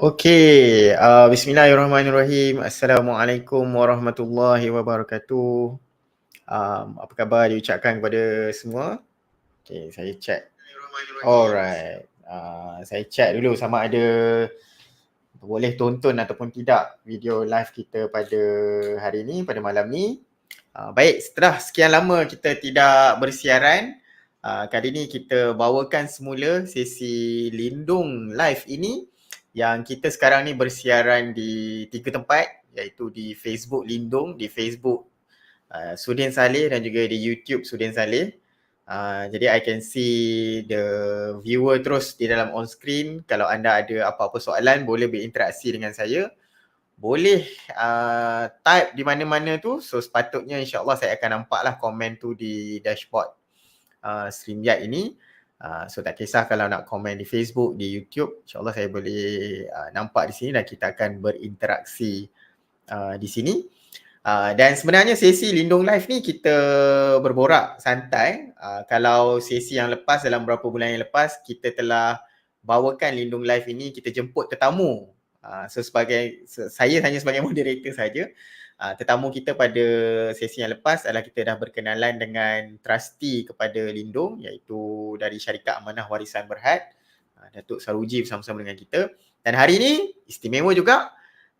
Okey, bismillahirrahmanirrahim. Assalamualaikum warahmatullahi wabarakatuh. Apa khabar diucapkan kepada semua? Okey, saya check. Alright. Saya check dulu sama ada boleh tonton ataupun tidak video live kita pada hari ini, pada malam ni. Baik, setelah sekian lama kita tidak bersiaran, kali ini kita bawakan semula sesi Lyndung live ini yang kita sekarang ni bersiaran di 3 tempat, iaitu di Facebook Lyndung, di Facebook Sudin Saleh dan juga di YouTube Sudin Saleh. Jadi I can see the viewer terus di dalam on screen. Kalau anda ada apa-apa soalan boleh berinteraksi dengan saya. Boleh type di mana-mana tu. So sepatutnya insyaAllah saya akan nampaklah komen tu di dashboard StreamYard ini. So tak kisah kalau nak komen di Facebook, di YouTube, insyaAllah saya boleh nampak di sini dan kita akan berinteraksi di sini. Dan sebenarnya sesi Lyndung Live ni kita berborak santai. Kalau sesi yang lepas, dalam beberapa bulan yang lepas, kita telah bawakan Lyndung Live ini, kita jemput tetamu. So saya hanya sebagai moderator saja. Tetamu kita pada sesi yang lepas adalah kita dah berkenalan dengan trustee kepada Lyndung, iaitu dari Syarikat Amanah Warisan Berhad, Datuk Saruji bersama-sama dengan kita. Dan hari ini istimewa juga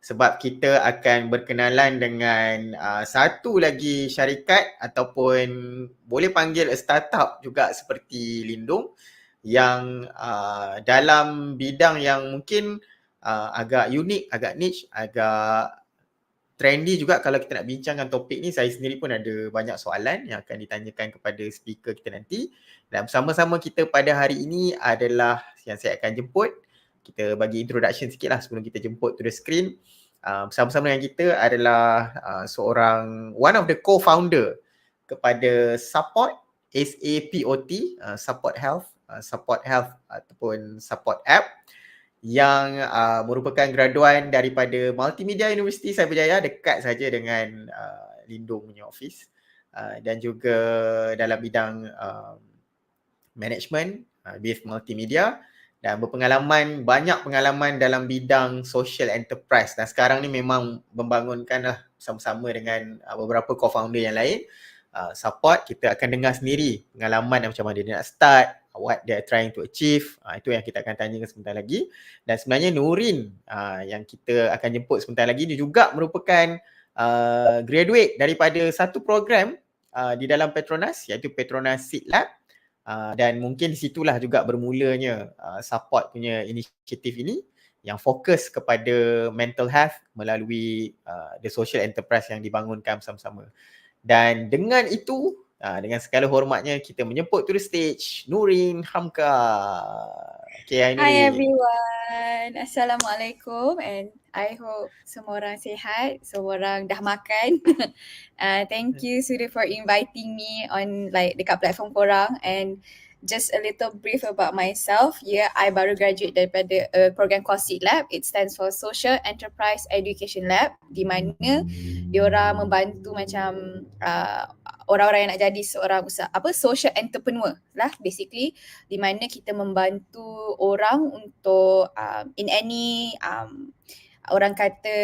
sebab kita akan berkenalan dengan satu lagi syarikat ataupun boleh panggil startup juga seperti Lyndung yang dalam bidang yang mungkin agak unik, agak niche, agak trendy juga. Kalau kita nak bincangkan topik ni, saya sendiri pun ada banyak soalan yang akan ditanyakan kepada speaker kita nanti. Dan bersama-sama kita pada hari ini adalah yang saya akan jemput. Kita bagi introduction sikit lah sebelum kita jemput to the screen. Bersama-sama dengan kita adalah one of the co-founder kepada SAPOT, SAPOT, Support Health ataupun Support App yang merupakan graduan daripada Multimedia University Cyberjaya, dekat saja dengan Lyndung punya office, dan juga dalam bidang management with multimedia dan banyak pengalaman dalam bidang social enterprise. Dan sekarang ni memang membangunkanlah bersama-sama dengan beberapa co-founder yang lain. Support, kita akan dengar sendiri pengalaman dan macam mana dia nak start, what they are trying to achieve. Itu yang kita akan tanyakan sebentar lagi. Dan sebenarnya Nureen yang kita akan jemput sebentar lagi, dia juga merupakan graduate daripada satu program di dalam Petronas, iaitu Petronas Seed Lab. Dan mungkin di situlah juga bermulanya Support punya inisiatif ini yang fokus kepada mental health melalui the social enterprise yang dibangunkan bersama-sama. Dan dengan itu, dengan segala hormatnya, kita menyebut to the stage Nureen Hamka. Okay, Hi everyone. Assalamualaikum and I hope semua orang sihat, semua orang dah makan. Thank you Suri for inviting me on dekat platform korang, and just a little brief about myself. I baru graduate daripada program called Seed Lab. It stands for Social Enterprise Education Lab, di mana diorang membantu macam orang-orang yang nak jadi seorang social entrepreneur lah basically, di mana kita membantu orang untuk in any orang kata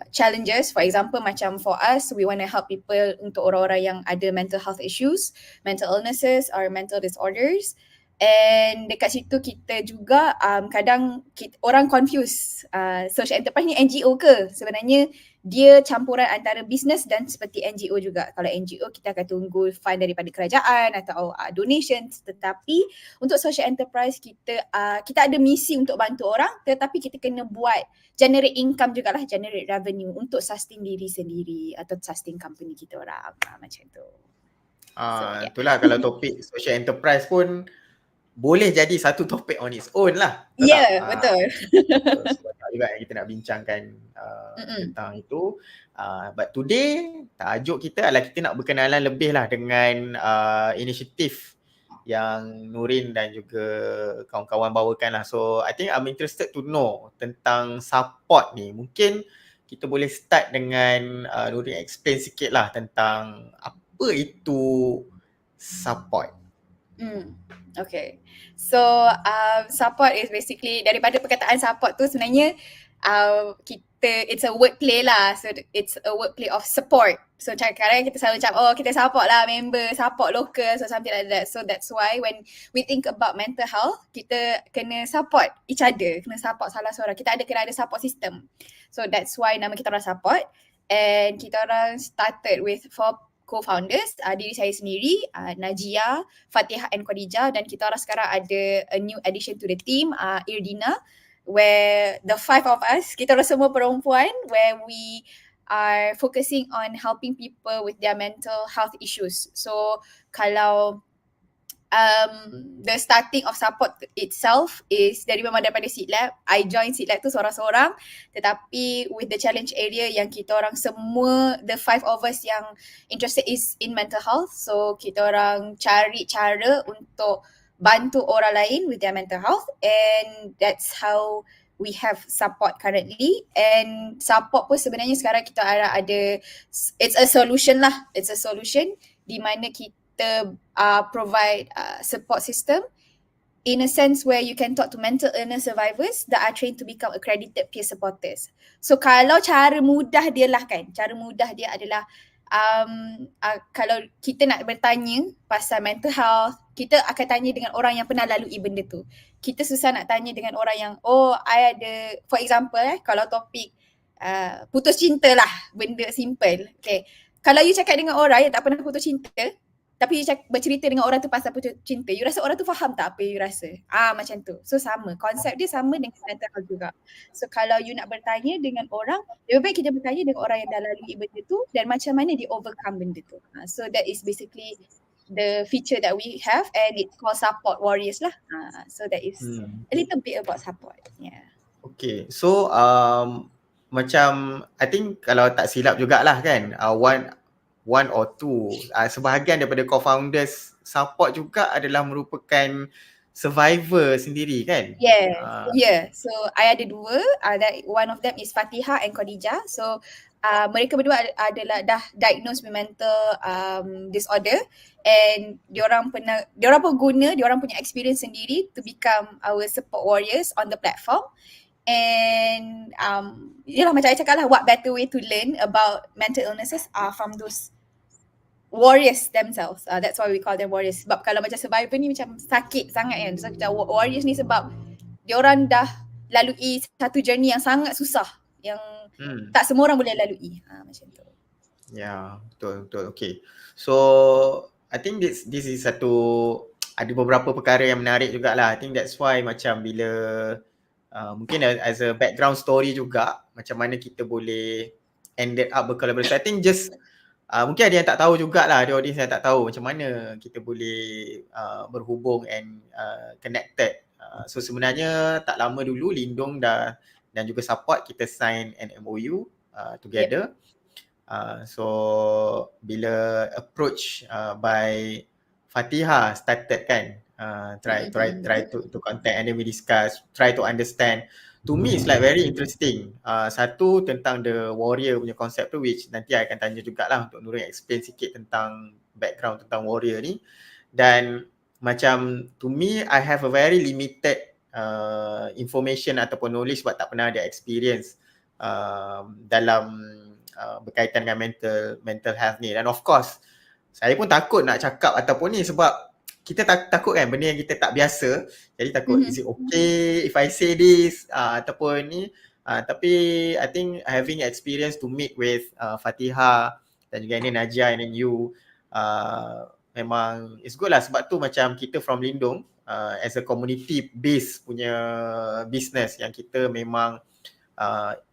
challenges. For example, macam for us, we want to help people untuk orang-orang yang ada mental health issues, mental illnesses or mental disorders. And dekat situ kita juga kadang orang confuse social enterprise ni NGO ke? Sebenarnya dia campuran antara business dan seperti NGO juga. Kalau NGO kita akan tunggu fund daripada kerajaan atau donations, tetapi untuk social enterprise kita ada misi untuk bantu orang, tetapi kita kena buat generate income jugalah, generate revenue untuk sustain diri sendiri atau sustain company kita orang, macam tu. Itulah kalau topik social enterprise pun boleh jadi satu topik on its own lah. Ya, betul. Sebab juga yang kita nak bincangkan tentang itu. But today, tajuk kita adalah kita nak berkenalan lebih lah dengan inisiatif yang Nureen dan juga kawan-kawan bawakan lah. So, I think I'm interested to know tentang support ni. Mungkin kita boleh start dengan Nureen explain sikit lah tentang apa itu support. Okay. So support is basically, daripada perkataan support tu sebenarnya it's a wordplay lah. So it's a wordplay of support. So kadang-kadang kita selalu macam, oh kita support lah member, support local, so something like that. So that's why when we think about mental health, kita kena support each other, kena support salah seorang. Kita kena ada support system. So that's why nama kita orang support. And kita orang started with 4 co-founders, diri saya sendiri, Najia, Fatihah and Khadijah, dan kita orang sekarang ada a new addition to the team, Irdina, where the 5 of us, kita orang semua perempuan, where we are focusing on helping people with their mental health issues. So kalau the starting of support itself is daripada Seed Lab. I join Seed Lab tu seorang-seorang, tetapi with the challenge area yang kita orang semua, the 5 of us yang interested is in mental health, so kita orang cari cara untuk bantu orang lain with their mental health, and that's how we have support currently. And support pun sebenarnya sekarang kita ada, it's a solution lah, it's a solution di mana kita provide support system in a sense where you can talk to mental illness survivors that are trained to become accredited peer supporters. So kalau cara mudah dia lah kan, cara mudah dia adalah kalau kita nak bertanya pasal mental health, kita akan tanya dengan orang yang pernah lalui benda tu. Kita susah nak tanya dengan orang yang, oh I ada, for example kalau topik putus cinta lah, benda simple. Okay, kalau you cakap dengan orang yang tak pernah putus cinta, tapi you bercerita dengan orang tu pasal putus cinta, you rasa orang tu faham tak apa you rasa? Macam tu. So sama, konsep dia sama dengan mental health juga. So kalau you nak bertanya dengan orang, lebih baik kita bertanya dengan orang yang dah lalui benda tu dan macam mana dia overcome benda tu. So that is basically the feature that we have, and it's called Support Warriors lah. So that is a little bit about support. Yeah. Okay, so macam I think kalau tak silap jugalah kan, one or two, sebahagian daripada co-founders support juga adalah merupakan survivor sendiri kan? Yeah. So I ada 2, one of them is Fatihah and Khadijah. So mereka berdua adalah dah diagnosed with mental disorder, and diorang pun guna diorang punya experience sendiri to become our support warriors on the platform. And yalah, macam I cakap lah, what better way to learn about mental illnesses from those warriors themselves. That's why we call them warriors. Sebab kalau macam survivor ni macam sakit sangat kan. So kita warriors ni sebab diorang dah lalui satu journey yang sangat susah, yang tak semua orang boleh lalui. Macam tu. Ya, betul. Okay. So I think this is ada beberapa perkara yang menarik jugalah. I think that's why macam bila mungkin as a background story juga, macam mana kita boleh ended up berkolaborasi. I think just mungkin ada yang tak tahu jugalah, ada audience yang tak tahu macam mana kita boleh berhubung and connected. So sebenarnya tak lama dulu Lyndung dan juga Support kita sign an MOU together. So bila approach by Fatihah started kan, try to contact, and then we discuss, try to understand. To me it's like very interesting. Satu tentang the warrior punya konsep tu, which nanti I akan tanya jugalah untuk Nureen explain sikit tentang background tentang warrior ni. Dan macam to me I have a very limited information ataupun knowledge sebab tak pernah ada experience dalam berkaitan dengan mental health ni. Dan of course saya pun takut nak cakap ataupun ni sebab kita takut kan benda yang kita tak biasa. Jadi takut is it okay if I say this ataupun ni. Tapi I think having experience to meet with Fatihah dan juga ini Najia and then you, memang it's good lah. Sebab tu macam kita from Lyndung as a community based punya business yang kita memang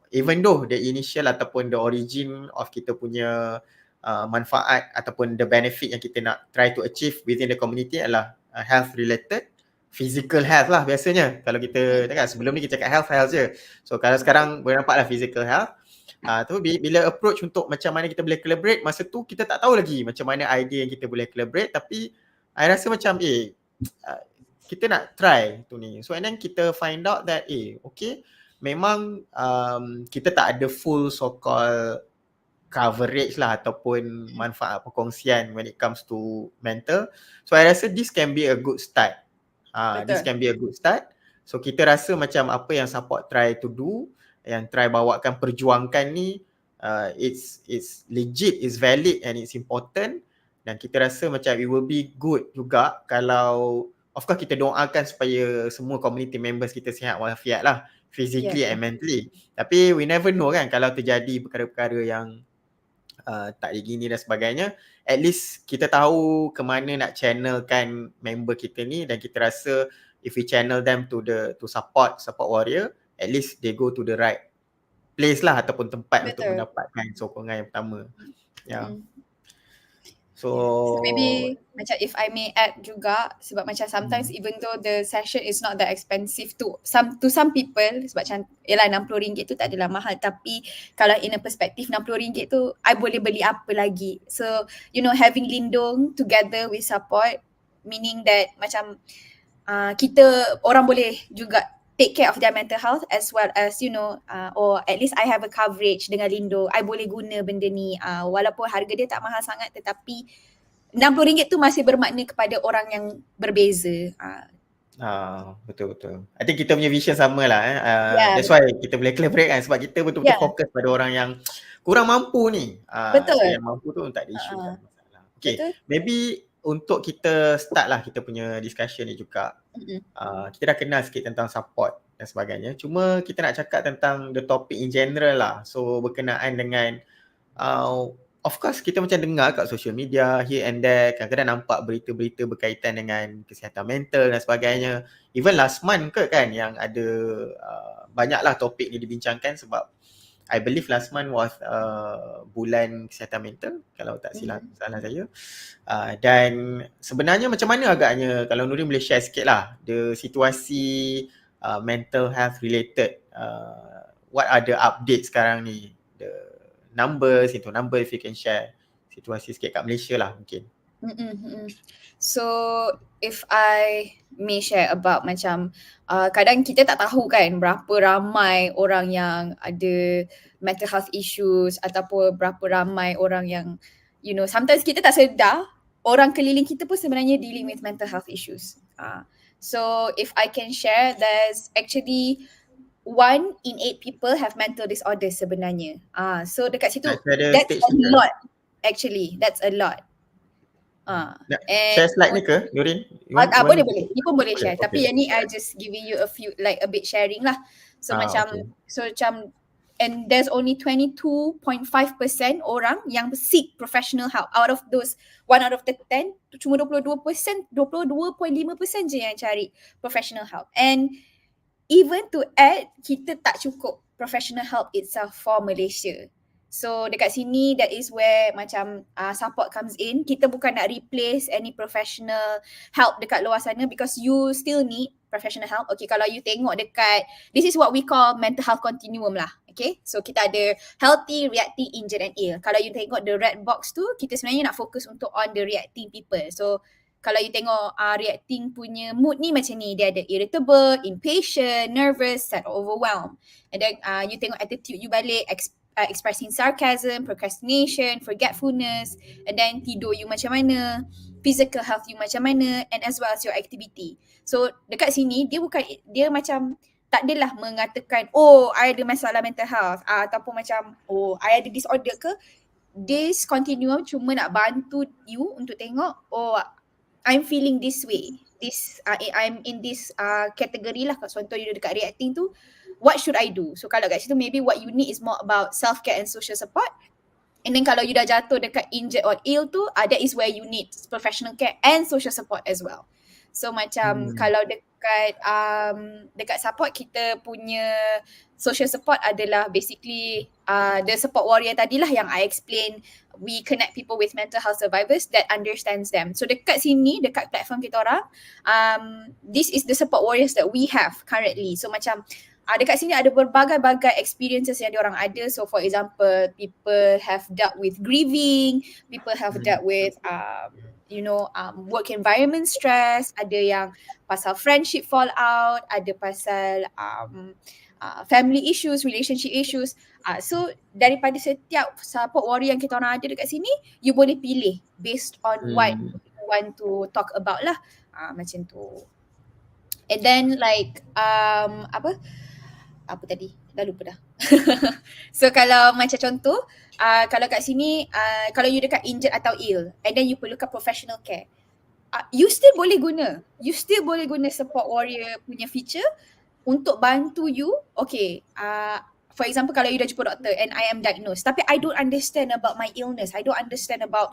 even though the initial ataupun the origin of kita punya manfaat ataupun the benefit yang kita nak try to achieve within the community adalah health related, physical health lah biasanya. Kalau kita cakap sebelum ni kita cakap health je. So kalau sekarang boleh nampak lah physical health. Tu bila approach untuk macam mana kita boleh collaborate, masa tu kita tak tahu lagi macam mana idea yang kita boleh collaborate, tapi I rasa macam kita nak try tu ni. So and then kita find out that okay, memang kita tak ada full so-called coverage lah ataupun manfaat perkongsian when it comes to mental. So I rasa this can be a good start. This can be a good start. So kita rasa macam apa yang support try to do, yang try bawakan perjuangkan ni, it's legit, it's valid and it's important. Dan kita rasa macam it will be good juga kalau, of course kita doakan supaya semua community members kita sihat walafiat lah, physically and mentally. Tapi we never know kan, kalau terjadi perkara-perkara yang tak digini dan sebagainya, at least kita tahu ke mana nak channelkan member kita ni, dan kita rasa if we channel them to support warrior, at least they go to the right place lah ataupun tempat untuk mendapatkan sokongan yang pertama. So maybe macam if I may add juga, sebab macam sometimes even though the session is not that expensive to some people, sebab macam yelah RM60 tu tak adalah mahal, tapi kalau in a perspective RM60 tu I boleh beli apa lagi. So having Lyndung together with support, meaning that macam kita orang boleh juga take care of their mental health as well as or at least I have a coverage dengan Lyndung. I boleh guna benda ni walaupun harga dia tak mahal sangat, tetapi RM60 tu masih bermakna kepada orang yang berbeza. Betul. I think kita punya vision sama lah. That's why kita boleh collaborate kan, sebab kita betul-betul fokus pada orang yang kurang mampu ni. Betul. So yang mampu tu tak ada isu, tak ada masalah. Okay, maybe untuk kita start lah kita punya discussion ni juga. Kita dah kenal sikit tentang support dan sebagainya. Cuma kita nak cakap tentang the topic in general lah. So berkenaan dengan of course kita macam dengar kat social media here and there, kadang-kadang nampak berita-berita berkaitan dengan kesihatan mental dan sebagainya. Even last month kan yang ada banyaklah topik ni dibincangkan, sebab I believe last month was bulan kesihatan mental kalau tak silap salah saya. Dan sebenarnya macam mana agaknya, kalau Nureen boleh share sikit lah the situasi mental health related, what are the update sekarang ni, the numbers if you can share situasi sikit kat Malaysia lah mungkin. So if I may share about macam kadang kita tak tahu kan berapa ramai orang yang ada mental health issues, ataupun berapa ramai orang yang sometimes kita tak sedar orang keliling kita pun sebenarnya dealing with mental health issues. So if I can share, there's actually 1 in 8 people have mental disorder sebenarnya. So dekat situ that's a lot actually. That's a lot. Share slide ni ke Nureen? Boleh. Ni pun boleh share. Okay. Tapi yang ni I just giving you a few like a bit sharing lah. So macam and there's only 22.5% orang yang seek professional help. Out of those 1 out of the 10, cuma 22.5% je yang cari professional help. And even to add, kita tak cukup professional help itself for Malaysia. So dekat sini that is where macam support comes in. Kita bukan nak replace any professional help dekat luar sana, because you still need professional help. Okay, kalau you tengok dekat, this is what we call mental health continuum lah. Okay, so kita ada healthy, reacting, injured and ill. Kalau you tengok the red box tu, kita sebenarnya nak fokus untuk on the reacting people. So kalau you tengok reacting punya mood ni macam ni, dia ada irritable, impatient, nervous, sad, overwhelmed. And then you tengok attitude you balik, expressing sarcasm, procrastination, forgetfulness, and then tidur you macam mana, physical health you macam mana, and as well as your activity. So dekat sini dia macam tak adalah mengatakan I ada masalah mental health ataupun macam I ada disorder ke. This continuum cuma nak bantu you untuk tengok I'm feeling this way. I'm in this category lah. Contoh you dekat reacting tu, what should I do? So kalau kat situ maybe what you need is more about self-care and social support. And then kalau you dah jatuh dekat injured or ill tu, that is where you need professional care and social support as well. So macam kalau dekat support, kita punya social support adalah basically the support warrior tadilah yang I explain. We connect people with mental health survivors that understands them. So dekat sini, dekat platform kita orang, this is the support warriors that we have currently. So macam dekat sini ada berbagai-bagai experiences yang diorang ada. So for example, people have dealt with grieving, people have dealt with work environment stress, ada yang pasal friendship fallout, ada pasal family issues, relationship issues. So daripada setiap support warrior yang kita orang ada dekat sini, you boleh pilih based on what you want to talk about lah. Macam tu. And then like apa tadi? Dah lupa dah. So kalau macam contoh, kalau kat sini, kalau you dekat injured atau ill and then you perlukan professional care, you still boleh guna support warrior punya feature untuk bantu you. Okay, for example kalau you dah jumpa doktor and I am diagnosed tapi I don't understand about my illness, I don't understand about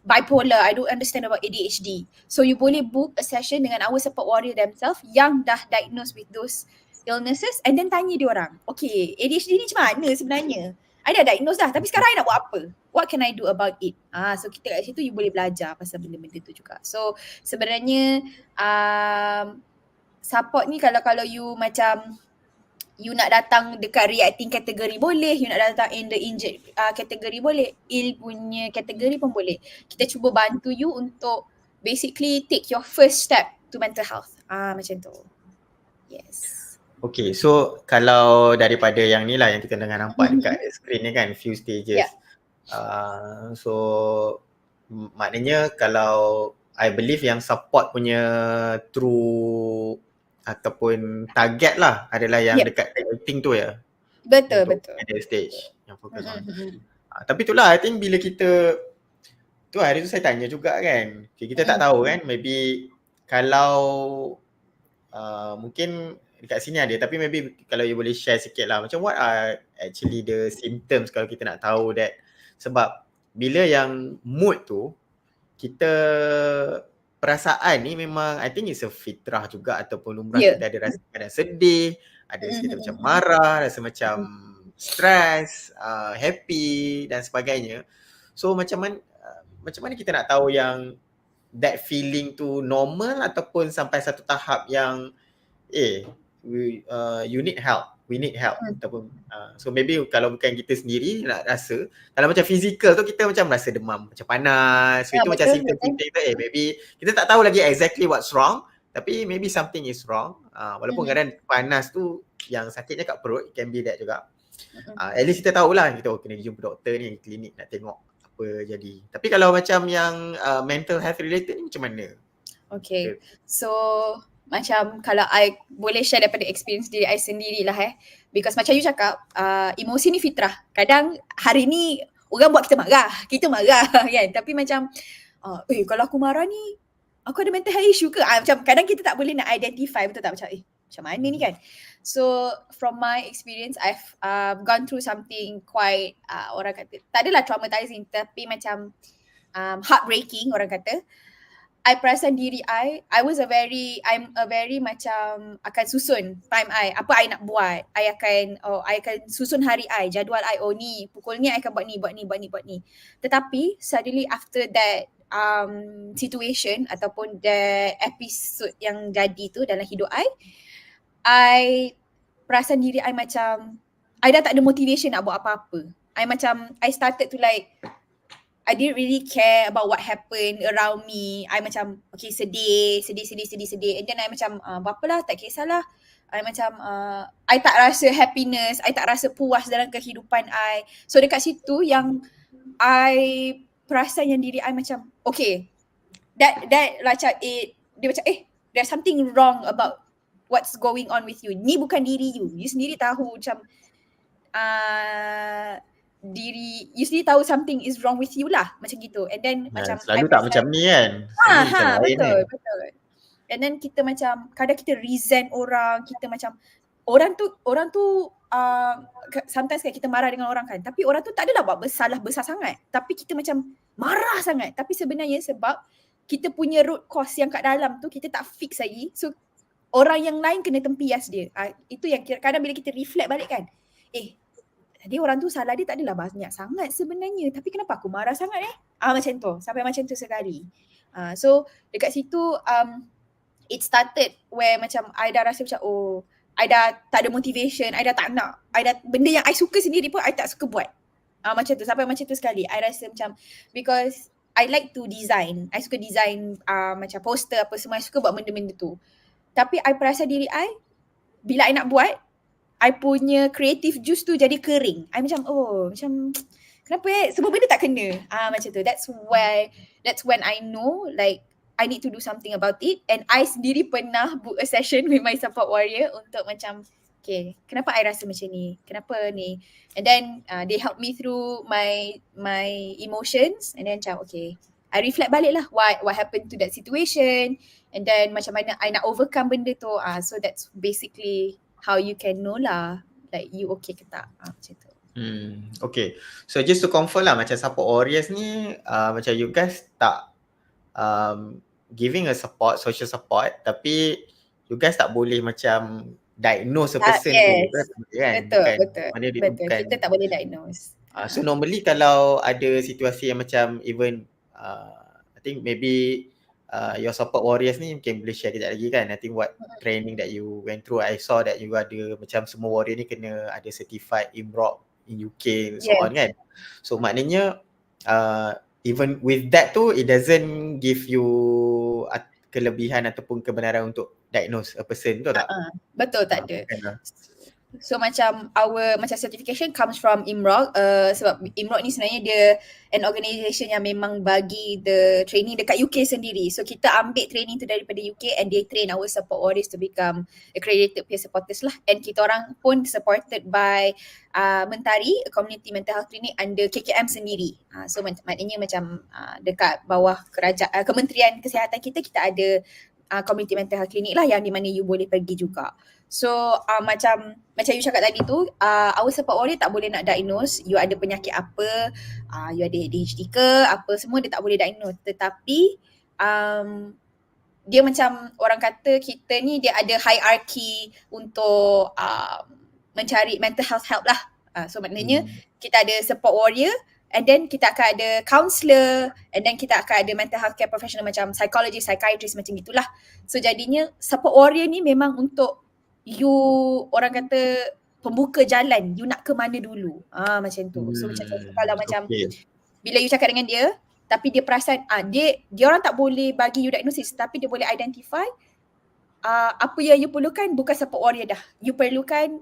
bipolar, I don't understand about ADHD. So you boleh book a session dengan our support warrior themselves yang dah diagnosed with those illnesses and then tanya dia orang, okay ADHD ni macam mana sebenarnya? I dah diagnose dah tapi sekarang I nak buat apa? What can I do about it? So kita kat situ you boleh belajar pasal benda-benda tu juga. So sebenarnya support ni kalau you macam you nak datang dekat reacting kategori boleh, you nak datang in the injured kategori boleh, ill punya kategori pun boleh. Kita cuba bantu you untuk basically take your first step to mental health. Macam tu. Yes. Okay, so kalau daripada yang ni lah yang kita tengah nampak dekat screen ni kan, few stages. Yeah. So maknanya kalau I believe yang support punya true ataupun target lah adalah yang dekat rating tu ya. Betul. Ada stage yang fokus on. Tapi itulah I think bila kita tu hari tu saya tanya juga kan. Okay, kita tak tahu kan, maybe kalau mungkin dekat sini ada tapi maybe kalau you boleh share sikit lah macam what are actually the symptoms kalau kita nak tahu that, sebab bila yang mood tu kita perasaan ni memang I think it's a fitrah juga ataupun lumrah kita ada rasa kadang sedih, ada kita macam marah, rasa macam stress, happy dan sebagainya. So macam mana kita nak tahu yang that feeling tu normal ataupun sampai satu tahap yang you need help, we need help ataupun so maybe kalau bukan kita sendiri nak rasa, kalau macam fizikal tu kita macam rasa demam, macam panas, so itu macam simptom-simptom tu maybe kita tak tahu lagi exactly what's wrong tapi maybe something is wrong. Walaupun kadang panas tu yang sakitnya kat perut, it can be that juga. At least kita tahulah kita kena jumpa doktor ni, klinik nak tengok apa jadi. Tapi kalau macam yang mental health related ni macam mana? Okay, so macam kalau I boleh share daripada experience diri I sendirilah because macam you cakap, emosi ni fitrah. Kadang hari ni orang buat kita marah kan, tapi macam kalau aku marah ni aku ada mental health issue ke? Macam kadang kita tak boleh nak identify betul tak, macam mana ni kan. So from my experience I've gone through something quite orang kata tak adalah traumatizing tapi macam heartbreaking orang kata. I perasan diri I'm a very macam akan susun time apa I nak buat. I akan susun hari jadual ni pukul ni I akan buat ni. Tetapi suddenly after that situation ataupun the episode yang jadi tu dalam hidup I perasan diri I macam I dah tak ada motivation nak buat apa-apa. I started to like I didn't really care about what happened around me. I macam okay sedih. And then I macam apalah tak kisahlah. I macam I tak rasa happiness, I tak rasa puas dalam kehidupan I. So dekat situ yang I perasan yang diri I macam okay. That macam dia macam there's something wrong about what's going on with you. Ni bukan diri you. You sendiri tahu macam you sendiri tahu something is wrong with you lah, macam gitu. And then macam selalu tak macam ni kan. Betul. And then kita macam kadang kita resent orang, kita macam orang tu sometimes kan kita marah dengan orang kan, tapi orang tu tak adalah buat salah besar sangat, tapi kita macam marah sangat, tapi sebenarnya sebab kita punya root cause yang kat dalam tu kita tak fix lagi, so orang yang lain kena tempias dia. Itu yang kadang bila kita reflect balik kan, tadi orang tu salah dia tak adalah banyak sangat sebenarnya, tapi kenapa aku marah sangat macam tu, sampai macam tu sekali. So dekat situ it started where macam I dah rasa macam I dah tak ada motivation, I dah tak nak, I dah benda yang I suka sendiri pun I tak suka buat. Macam tu, sampai macam tu sekali. I rasa macam because I like to design, I suka design macam poster apa semua, I suka buat benda-benda tu. Tapi I perasan diri I bila I nak buat I punya creative juice tu jadi kering. I macam macam kenapa semua benda tak kena. Macam tu. That's when I know like I need to do something about it, and I sendiri pernah book a session with my support warrior untuk macam okay, kenapa I rasa macam ni? Kenapa ni? And then they help me through my emotions, and then macam okay, I reflect balik lah what happened to that situation, and then macam mana I nak overcome benda tu. So that's basically how you can know lah like you okay ke tak. Macam tu. Okay. So just to confirm lah, macam support warriors ni macam you guys tak giving a support, social support, tapi you guys tak boleh macam diagnose a person Yes. kan? Betul. Mana dia tu bukan. Kita tak boleh diagnose. So normally kalau ada situasi yang macam even I think maybe your support warriors ni mungkin boleh share kejap lagi kan. I think what training that you went through, I saw that you ada macam semua warrior ni kena ada certified IMROC in UK and so on kan. So maknanya even with that tu, it doesn't give you kelebihan ataupun kebenaran untuk diagnose a person tu tak? Betul, tak ada. So macam our certification comes from IMROC, sebab IMROC ni sebenarnya dia an organisation yang memang bagi the training dekat UK sendiri. So kita ambil training tu daripada UK, and they train our support warriors to become accredited peer supporters lah. And kita orang pun supported by Mentari, Komuniti Mental Health Clinic under KKM sendiri. So maknanya macam dekat bawah Kementerian Kesihatan kita ada Komuniti Mental Health Clinic lah, yang di mana you boleh pergi juga. So macam you cakap tadi tu, our support warrior tak boleh nak diagnose you ada penyakit apa, you ada ADHD ke apa, semua dia tak boleh diagnose. Tetapi dia macam orang kata kita ni dia ada hierarchy untuk mencari mental health help lah. So maknanya kita ada support warrior, and then kita akan ada counsellor, and then kita akan ada mental health care professional macam psychologist, psychiatrist, macam gitulah. So jadinya support warrior ni memang untuk you, orang kata pembuka jalan, you nak ke mana dulu. Macam tu. So macam kalau macam bila you cakap dengan dia, tapi dia perasan dia orang tak boleh bagi you diagnosis, tapi dia boleh identify apa yang you perlukan bukan support warrior dah. You perlukan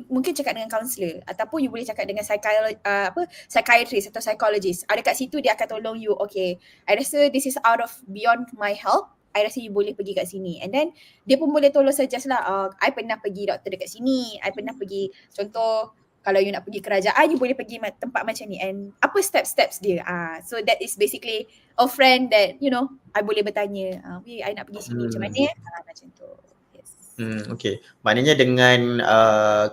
mungkin cakap dengan counsellor, ataupun you boleh cakap dengan psychiatrist atau psychologist. Ada kat situ dia akan tolong you, okay, I rasa this is out of beyond my help, I rasa you boleh pergi kat sini. And then dia pun boleh tolong suggest lah, I pernah pergi doktor dekat sini, I pernah pergi, contoh kalau you nak pergi kerajaan, you boleh pergi tempat macam ni, and apa steps dia. So that is basically a friend that you know I boleh bertanya, I nak pergi sini macam mana, macam tu. Yes. Okay. Maknanya dengan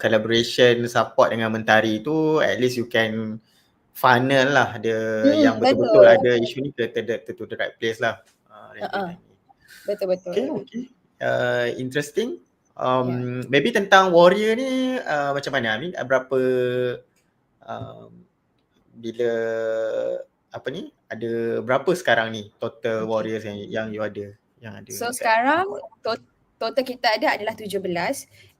collaboration support dengan Mentari tu, at least you can funnel lah dia yang betul-betul ada isu ni to the right place lah. Betul. Okay. Interesting. Maybe tentang warrior ni macam mana? I mean berapa bila apa ni? Ada berapa sekarang ni total warriors yang you ada? So sekarang total kita adalah 17,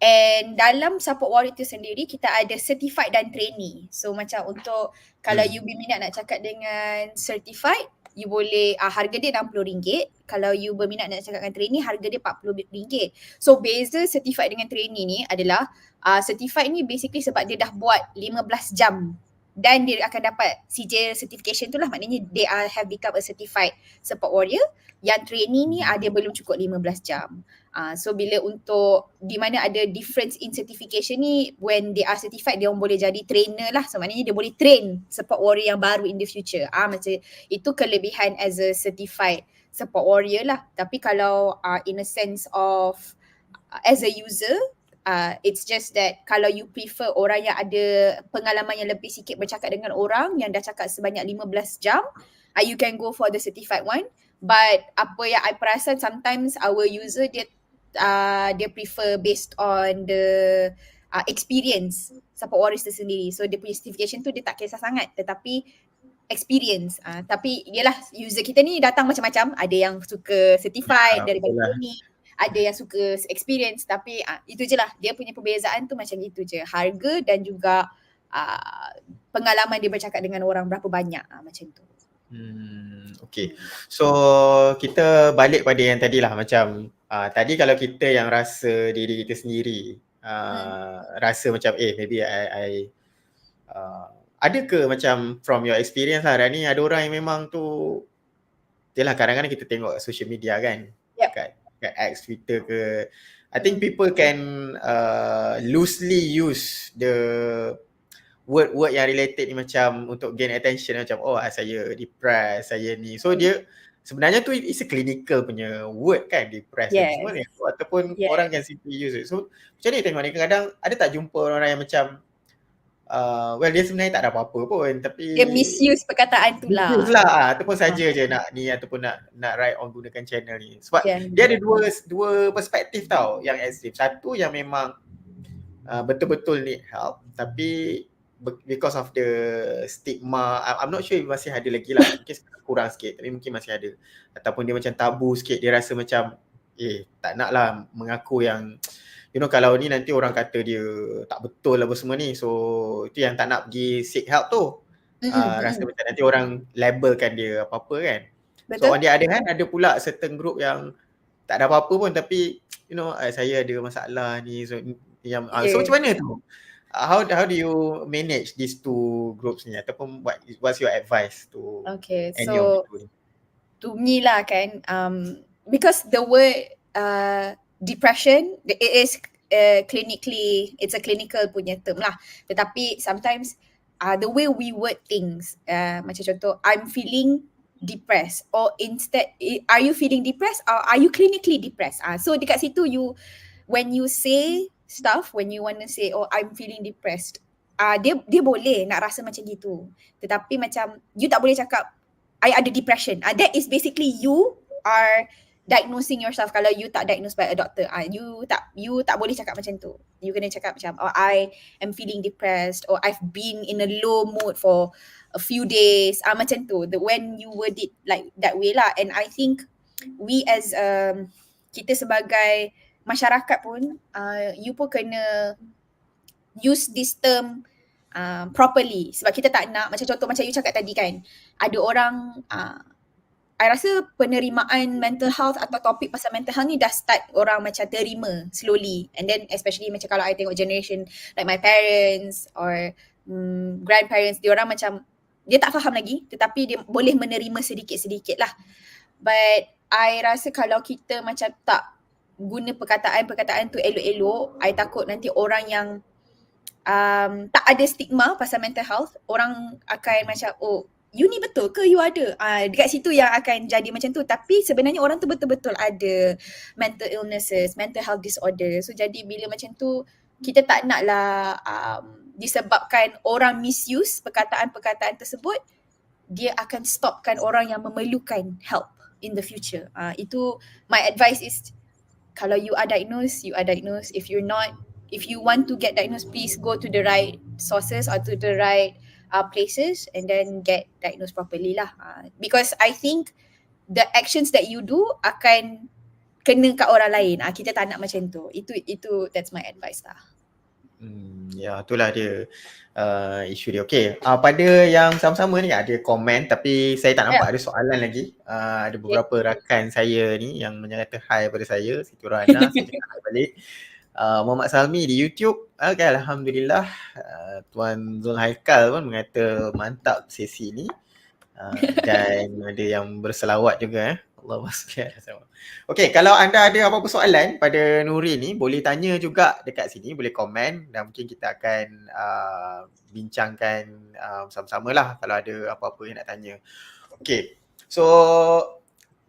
and dalam support warrior tu sendiri kita ada certified dan trainee. So macam untuk kalau you berminat nak cakap dengan certified, you boleh harga dia RM60. Kalau you berminat nak cakap dengan trainee, harga dia RM40. So beza certified dengan trainee ni adalah certified ni basically sebab dia dah buat 15 jam dan dia akan dapat sijil certification tu lah, maknanya they have become a certified support warrior. Yang trainee ni dia belum cukup 15 jam. So bila untuk di mana ada difference in certification ni, when they are certified dia orang boleh jadi trainer lah. So maknanya dia boleh train support warrior yang baru in the future. Macam itu kelebihan as a certified support warrior lah. Tapi kalau in a sense of as a user, it's just that kalau you prefer orang yang ada pengalaman yang lebih sikit bercakap dengan orang yang dah cakap sebanyak 15 jam, you can go for the certified one. But apa yang I perasan sometimes our user dia prefer based on the experience support warriors sendiri. So dia punya certification tu dia tak kisah sangat, tetapi experience. Tapi yalah, user kita ni datang macam-macam. Ada yang suka certified daripada ni, ada yang suka experience. Tapi itu je lah, dia punya perbezaan tu macam itu je. Harga dan juga pengalaman dia bercakap dengan orang berapa banyak, macam tu. Okay. So kita balik pada yang tadi lah, macam tadi kalau kita yang rasa diri kita sendiri rasa macam maybe I ada ke macam from your experience lah Rani, ada orang yang memang tu, yelah kadang-kadang kita tengok social media kan, Yep. kat X, Twitter ke, I think people can loosely use the word yang related ni macam untuk gain attention, macam saya depressed, saya ni. So dia sebenarnya tu it's a clinical punya word kan, depressed dan semua ni. Ataupun orang can simply use it. So macam ni tengok ni, kadang-kadang ada tak jumpa orang yang macam well dia sebenarnya tak ada apa-apa pun, tapi dia misuse perkataan tu lah. Misuse lah, ataupun saja je nak ni, ataupun nak write on gunakan channel ni. Sebab dia ada dua perspektif tau yang ekstrim. Satu yang memang betul-betul need help, tapi because of the stigma, I'm not sure if masih ada lagi lah, mungkin kurang sikit, tapi mungkin masih ada. Ataupun dia macam tabu sikit, dia rasa macam tak nak lah mengaku yang kalau ni nanti orang kata dia tak betul apa semua ni, so itu yang tak nak pergi seek help tu. Rasa macam nanti orang labelkan dia apa-apa kan. Betul. So on the other hand, ada pula certain group yang tak ada apa-apa pun, tapi saya ada masalah ni, so macam mana tu? How do you manage these two groups ni, ataupun what's your advice to any of the two? To me lah kan, because the word depression, it is clinically, it's a clinical punya term lah, tetapi sometimes the way we word things, macam contoh, I'm feeling depressed, or instead, are you feeling depressed or are you clinically depressed? So dekat situ when you say stuff, when you want to say I'm feeling depressed, dia boleh nak rasa macam gitu, tetapi macam you tak boleh cakap I ada depression. That is basically you are diagnosing yourself. Kalau you tak diagnosed by a doctor, you tak boleh cakap macam tu. You kena cakap macam I am feeling depressed, or I've been in a low mood for a few days, macam tu. When you word it like that way lah. And I think we as kita sebagai masyarakat pun, you pun kena use this term properly, sebab kita tak nak, macam contoh macam you cakap tadi kan, ada orang I rasa penerimaan mental health atau topik pasal mental health ni dah start orang macam terima slowly, and then especially macam kalau I tengok generation like my parents or grandparents, dia orang macam dia tak faham lagi, tetapi dia boleh menerima sedikit-sedikit lah. But I rasa kalau kita macam tak guna perkataan-perkataan tu elok-elok, I takut nanti orang yang tak ada stigma pasal mental health, orang akan macam you ni betul ke you ada? Dekat situ yang akan jadi macam tu, tapi sebenarnya orang tu betul-betul ada mental illnesses, mental health disorder. So jadi bila macam tu, kita tak naklah disebabkan orang misuse perkataan-perkataan tersebut, dia akan stopkan orang yang memerlukan help in the future. Itu my advice is, kalau you are diagnosed, you are diagnosed. If you're not, if you want to get diagnosed, please go to the right sources or to the right places and then get diagnosed properly lah. Because I think the actions that you do akan kena kat orang lain. Kita tak nak macam tu. Itu that's my advice lah. Ya, itulah dia isu dia. Okay, pada yang sama-sama ni ada komen, tapi saya tak nampak ada soalan lagi. Ada beberapa rakan saya ni yang menyata hi pada saya, Siti Rana, saya cakap hi balik. Muhammad Salmi di YouTube, okay, Alhamdulillah. Tuan Zulhaikal pun mengata mantap sesi ni. Dan ada yang berselawat juga. Allahumma salli ala Muhammad. Okay, kalau anda ada apa-apa soalan pada Nureen ni, boleh tanya juga dekat sini, boleh komen, dan mungkin kita akan bincangkan sama-sama lah kalau ada apa-apa yang nak tanya. Okay, so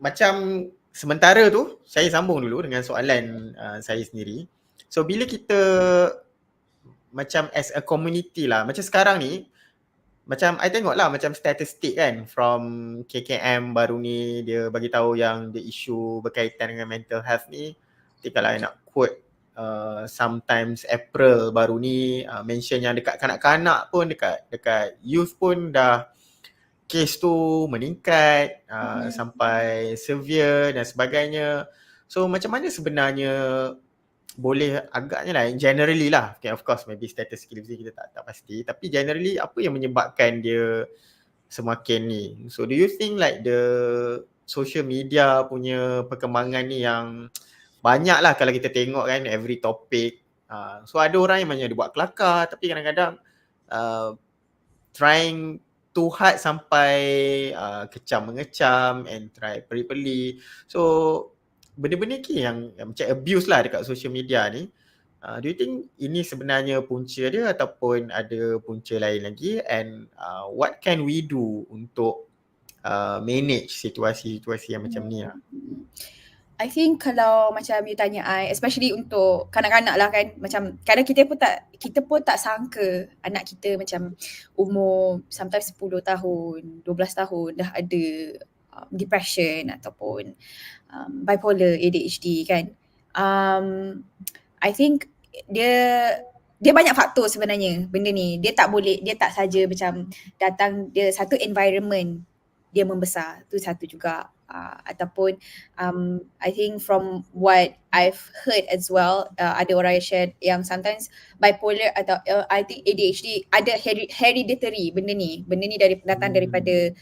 macam sementara tu saya sambung dulu dengan soalan saya sendiri. So bila kita macam as a community lah, macam sekarang ni, macam I tengok lah macam statistik kan from KKM baru ni, dia bagi tahu yang the isu berkaitan dengan mental health ni, nanti kalau I nak quote sometimes April baru ni mention yang dekat kanak-kanak pun, dekat youth pun dah kes tu meningkat sampai severe dan sebagainya. So macam mana sebenarnya boleh agaknya lah, generally lah, okay, of course maybe statistically kita tak pasti, tapi generally apa yang menyebabkan dia semakin ni? So do you think like the social media punya perkembangan ni yang banyak lah kalau kita tengok kan, every topic So ada orang yang macam dia buat kelakar, tapi kadang-kadang trying too hard sampai kecam-mengecam and try peli-peli. So benda-benda ni yang macam abuse lah dekat social media ni. Do you think ini sebenarnya punca dia ataupun ada punca lain lagi, and what can we do untuk manage situasi-situasi yang macam ni lah? I think kalau macam you tanya I, especially untuk kanak-kanak lah kan, macam kadang kita pun tak sangka anak kita macam umur sometimes 10 tahun, 12 tahun dah ada depression ataupun bipolar, ADHD kan. I think dia banyak faktor sebenarnya benda ni. Dia tak saja macam datang dia satu environment dia membesar, tu satu juga. Ataupun I think from what I've heard as well, ada orang yang share yang sometimes bipolar atau I think ADHD ada hereditary benda ni datang daripada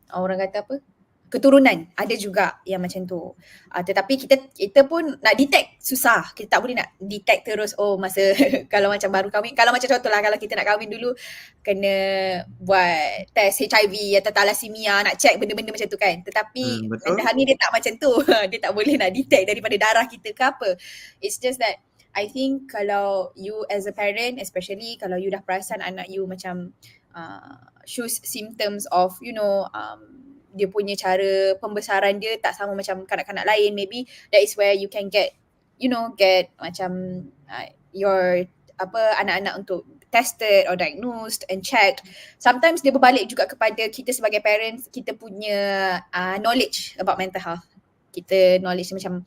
orang kata apa, keturunan, ada juga yang macam tu. Tetapi kita pun nak detect susah. Kita tak boleh nak detect terus masa kalau macam baru kahwin, kalau macam contohlah kalau kita nak kahwin dulu kena buat test HIV atau thalassemia, nak check benda-benda macam tu kan. Tetapi mental health ni dia tak macam tu. Dia tak boleh nak detect daripada darah kita ke apa. It's just that I think kalau you as a parent, especially kalau you dah perasan anak you macam shows symptoms of dia punya cara pembesaran dia tak sama macam kanak-kanak lain, maybe that is where you can get macam your anak-anak untuk tested or diagnosed and checked. Sometimes dia berbalik juga kepada kita sebagai parents, kita punya knowledge about mental health. Kita knowledge macam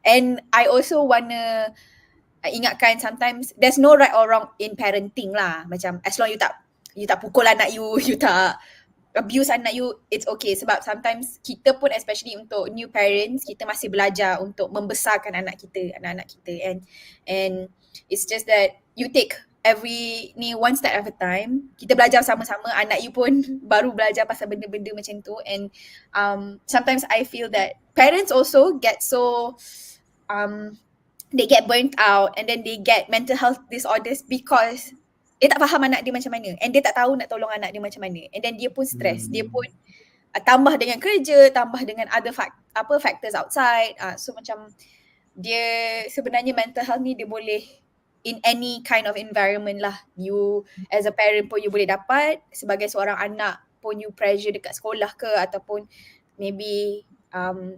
and I also wanna ingatkan sometimes there's no right or wrong in parenting lah. Macam as long you tak pukul anak you tak abuse anak you, it's okay. Sebab sometimes kita pun, especially untuk new parents, kita masih belajar untuk membesarkan anak-anak kita and it's just that you take every ni one step at a time. Kita belajar sama-sama, anak you pun baru belajar pasal benda-benda macam tu, and sometimes I feel that parents also get so they get burnt out and then they get mental health disorders because dia tak faham anak dia macam mana and dia tak tahu nak tolong anak dia macam mana, and then dia pun stress, dia pun tambah dengan kerja, tambah dengan other factors outside. So macam dia sebenarnya mental health ni dia boleh in any kind of environment lah. You as a parent pun you boleh dapat, sebagai seorang anak pun you pressure dekat sekolah ke, ataupun maybe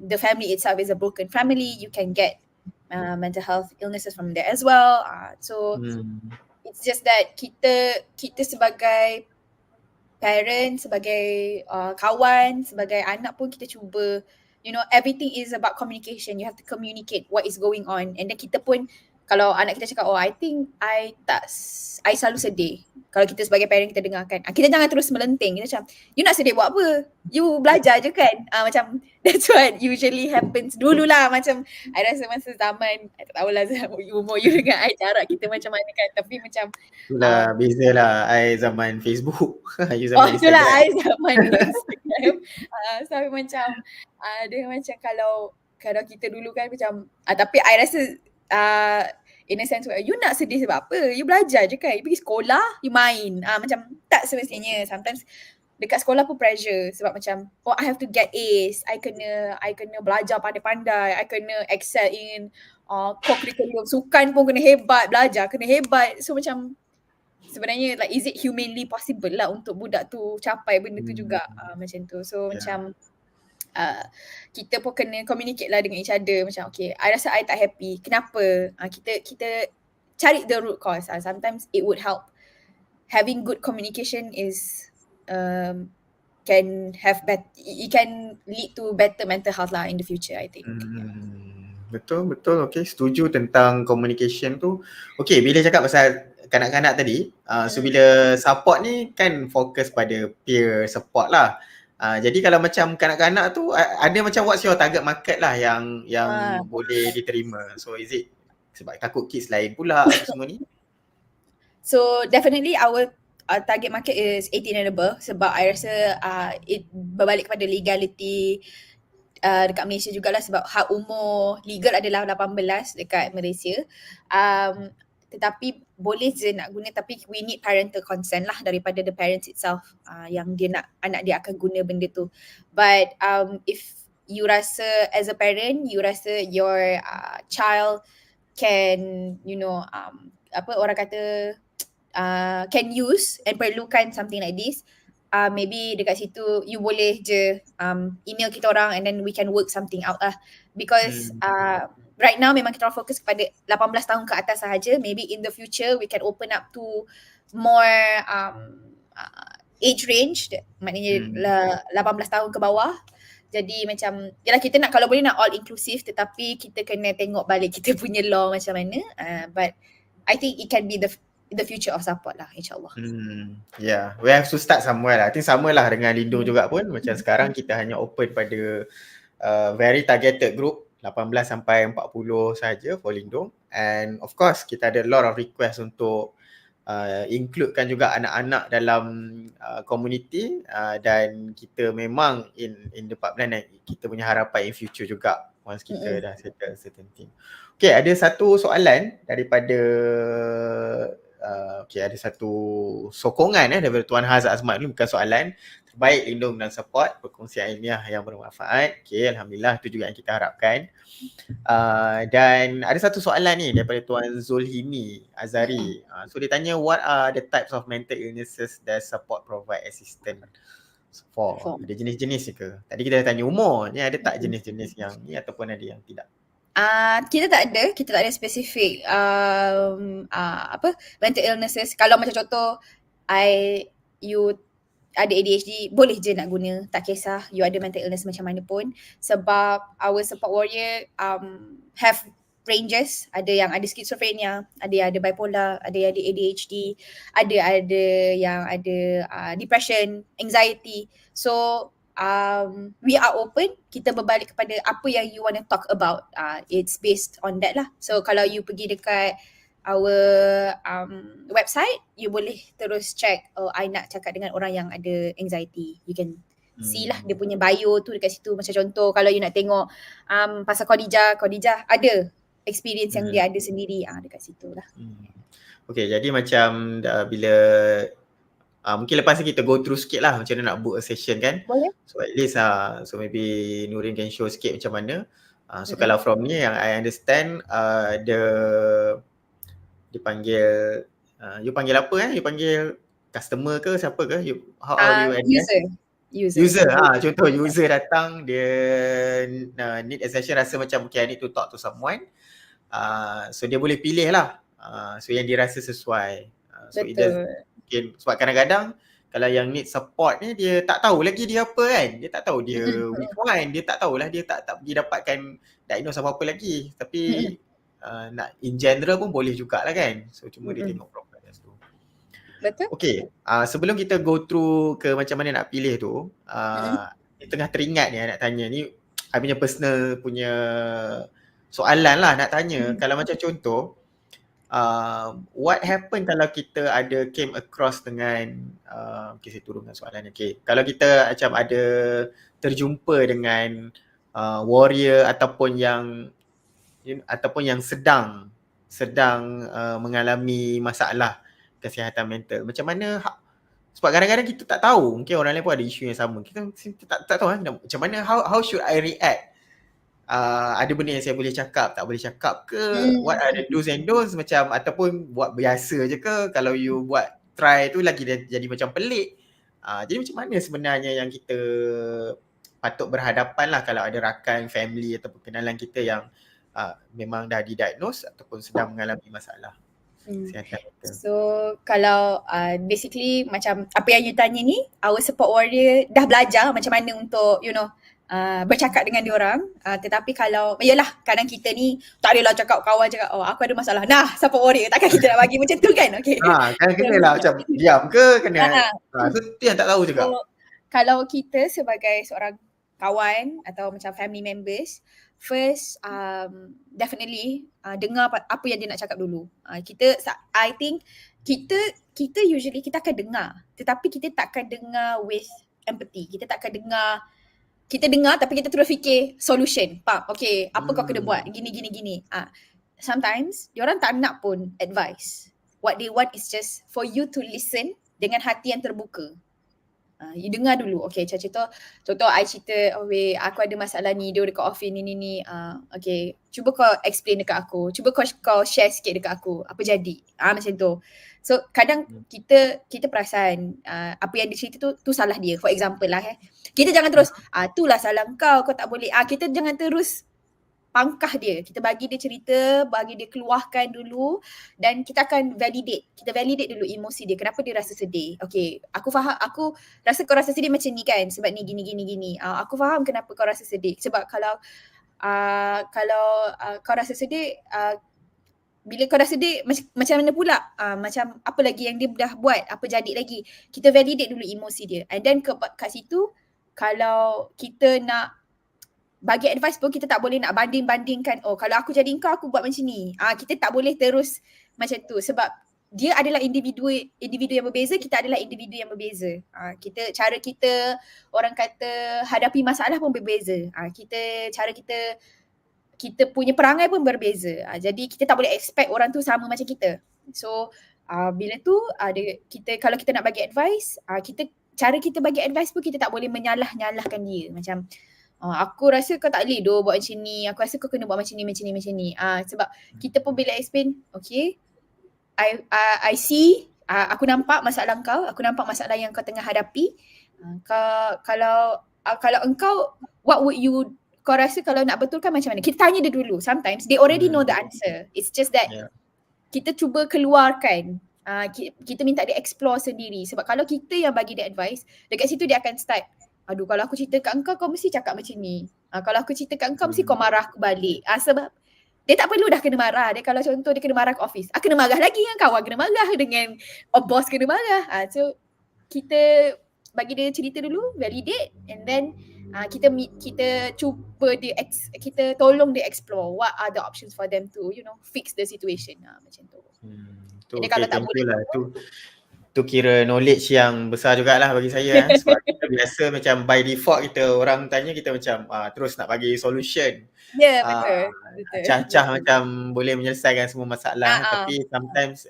the family itself is a broken family, you can get mental health illnesses from there as well. So it's just that kita sebagai parent, sebagai kawan, sebagai anak pun kita cuba, everything is about communication. You have to communicate what is going on, and then kita pun, kalau anak kita cakap I think I selalu sedih, kalau kita sebagai parent kita dengarkan, kita jangan terus melenting. Kita macam, you nak sedih buat apa? You belajar je kan? Macam that's what usually happens dululah. Macam I rasa masa zaman, I tak tahulah umur you dengan I jarak kita macam mana kan, tapi macam itulah beza lah. I zaman Facebook. You zaman Instagram. Itulah I zaman Instagram. Tapi macam dia macam kalau kita dulu kan macam tapi I rasa in a sense you nak sedih sebab apa? You belajar je kan. You pergi sekolah, you main. Macam tak semestinya. Sometimes dekat sekolah pun pressure sebab macam I have to get A's. I kena belajar pandai-pandai. I kena excel in co-curriculum. Sukan pun kena hebat, belajar kena hebat. So macam sebenarnya like is it humanly possible lah untuk budak tu capai benda tu juga macam tu. So macam kita pun kena communicate lah dengan each other. Macam okay, I rasa I tak happy. Kenapa? Kita cari the root cause. Sometimes it would help. Having good communication is can lead to better mental health lah in the future, I think. Betul. Okay, setuju tentang communication tu. Okay, bila cakap pasal kanak-kanak tadi, so bila support ni kan fokus pada peer support lah. Jadi kalau macam kanak-kanak tu ada macam what's your target market lah yang boleh diterima. So is it sebab takut kids lain pula semua ni? So definitely our target market is 18 and above, sebab I rasa it berbalik kepada legality dekat Malaysia jugalah, sebab hak umur legal adalah 18 dekat Malaysia. Tetapi boleh je nak guna, tapi we need parental consent lah daripada the parents itself, yang dia nak, anak dia akan guna benda tu. But if you rasa as a parent, you rasa your child can, you know, apa orang kata, can use and perlukan something like this, maybe dekat situ you boleh je email kita orang and then we can work something out lah. Because right now memang kita orang fokus kepada 18 tahun ke atas sahaja. Maybe in the future we can open up to more age range, maknanya 18 tahun ke bawah. Jadi macam, yalah kita nak, kalau boleh nak all inclusive, tetapi kita kena tengok balik kita punya law macam mana. But I think it can be the future of support lah, insyaAllah. Yeah, we have to start somewhere lah. I think sama lah dengan Lyndung juga pun. Macam sekarang kita hanya open pada very targeted group, 18 sampai 40 saja for Lyndung. And of course kita ada a lot of request untuk includekan juga anak-anak dalam komuniti, dan kita memang in the pipeline, dan kita punya harapan in future juga once kita dah settle certain thing. Okay, ada satu soalan daripada ada satu sokongan daripada Tuan Haz Azmat ni, bukan soalan. Terbaik Lyndung dan support, perkongsian ilmiah yang bermanfaat. Okay, Alhamdulillah, itu juga yang kita harapkan. Dan ada satu soalan ni daripada Tuan Zulhimi Azari. So dia tanya, what are the types of mental illnesses that support provide assistance for? Ada jenis-jenis ke? Tadi kita dah tanya umur, ni ada tak jenis-jenis yang ni ataupun ada yang tidak? Kita tak ada spesifik mental illnesses. Kalau macam contoh you ada ADHD, boleh je nak guna, tak kisah you ada mental illness macam mana pun. Sebab our support warrior have ranges. Ada yang ada schizophrenia, ada yang ada bipolar, ada yang ada ADHD, ada yang ada depression, anxiety. So we are open. Kita berbalik kepada apa yang you want to talk about. It's based on that lah. So kalau you pergi dekat our website, you boleh terus check, I nak cakap dengan orang yang ada anxiety. You can see lah dia punya bio tu dekat situ. Macam contoh kalau you nak tengok pasal Khadijah ada experience yang dia ada sendiri dekat situ lah. Okay, jadi macam bila mungkin lepas ni kita go through sikit lah macam mana nak book a session kan. Boleh. So at least so maybe Nureen can show sikit macam mana. So kalau from ni yang I understand, dia panggil you panggil apa you panggil customer ke siapa ke? How do you address? User. Contoh user datang, dia need a session, rasa macam okay, I need to talk to someone. So dia boleh pilih lah. So yang dia rasa sesuai. So betul. Sebab kadang-kadang kalau yang need support ni, dia tak tahu lagi dia apa kan. Dia tak tahu dia weak one, dia tak tahulah, dia tak pergi dapatkan diagnose apa-apa lagi. Tapi nak in general pun boleh jugalah kan. So cuma dia tengok profiles tu. Betul. Okay, sebelum kita go through ke macam mana nak pilih tu, dia tengah teringat ni nak tanya ni, I punya personal punya soalan lah nak tanya. Kalau macam contoh, what happen kalau kita ada came across dengan okay, saya turunkan soalan ni. Okay, kalau kita macam ada terjumpa dengan warrior ataupun yang sedang mengalami masalah kesihatan mental, macam mana sebab kadang-kadang kita tak tahu, mungkin orang lain pun ada isu yang sama, kita tak tahu macam mana, how should I react. Ada benda yang saya boleh cakap, tak boleh cakap ke, what are the do's and don'ts, macam ataupun buat biasa je ke, kalau you buat try tu lagi jadi macam pelik. Jadi macam mana sebenarnya yang kita patut berhadapan lah kalau ada rakan, family ataupun kenalan kita yang memang dah didiagnose ataupun sedang mengalami masalah kesihatan mental. So kalau basically macam apa yang you tanya ni, our support warrior dah belajar macam mana untuk bercakap dengan diorang. Tetapi kalau, yalah kadang kita ni tak adalah cakap, kawan cakap, aku ada masalah, nah support warrior, takkan kita nak bagi macam tu kan. Okay. Kan kena lah macam diam ke kena. Tu yang tak tahu juga. So, kalau kita sebagai seorang kawan atau macam family members, first definitely dengar apa yang dia nak cakap dulu. I think kita usually kita akan dengar, tetapi kita takkan dengar with empathy. Kita takkan dengar, kita dengar tapi kita terus fikir solution. Okay, apa kau kena buat? Gini. Sometimes diorang tak nak pun advice. What they want is just for you to listen dengan hati yang terbuka. You dengar dulu. Okay, contoh I cerita, aku ada masalah ni, dia dekat office ni. Okay, cuba kau explain dekat aku. Cuba kau share sikit dekat aku. Apa jadi? Macam tu. So kadang kita perasan apa yang dia cerita tu salah dia. For example lah kita jangan terus itulah salah kau tak boleh. Kita jangan terus pangkah dia. Kita bagi dia cerita, bagi dia keluarkan dulu dan kita akan validate. Kita validate dulu emosi dia. Kenapa dia rasa sedih? Okay, aku faham. Aku rasa kau rasa sedih macam ni kan sebab ni gini. Aku faham kenapa kau rasa sedih. Sebab kalau kau rasa sedih, bila kau dah sedih macam mana pula? Macam apa lagi yang dia dah buat? Apa jadi lagi? Kita validate dulu emosi dia. And then kat situ, kalau kita nak bagi advice pun kita tak boleh nak banding-bandingkan. Kalau aku jadi kau, aku buat macam ni. Kita tak boleh terus macam tu. Sebab dia adalah individu yang berbeza, kita adalah individu yang berbeza. Cara kita, orang kata, hadapi masalah pun berbeza. Cara kita punya perangai pun berbeza. Jadi kita tak boleh expect orang tu sama macam kita. So bila tu kalau kita nak bagi advice, cara kita bagi advice pun kita tak boleh menyalah-nyalahkan dia. Macam aku rasa kau tak boleh buat macam ni. Aku rasa kau kena buat macam ni. Sebab kita pun bila explain, okay, I see, aku nampak masalah kau, aku nampak masalah yang kau tengah hadapi. Kalau engkau, what would you, kau rasa kalau nak betulkan macam mana? Kita tanya dia dulu. Sometimes they already know the answer. It's just that kita cuba keluarkan. Kita minta dia explore sendiri. Sebab kalau kita yang bagi dia advice, dekat situ dia akan start, aduh, kalau aku cerita kat engkau mesti cakap macam ni. Kalau aku cerita kat engkau mesti kau marah aku balik. Sebab dia tak perlu dah kena marah. Dia kalau contoh dia kena marah ke office, kena marah lagi dengan kawan, kena marah dengan boss, kena marah. So kita bagi dia cerita dulu, validate, and then kita cuba kita tolong dia explore what are the options for them to fix the situation. Macam tu. Jadi kalau tak boleh lah, tu kira knowledge yang besar jugalah bagi saya. Sebab kita biasa macam by default orang tanya kita macam terus nak bagi solution. Betul. Cah-cah macam boleh menyelesaikan semua masalah. Tapi sometimes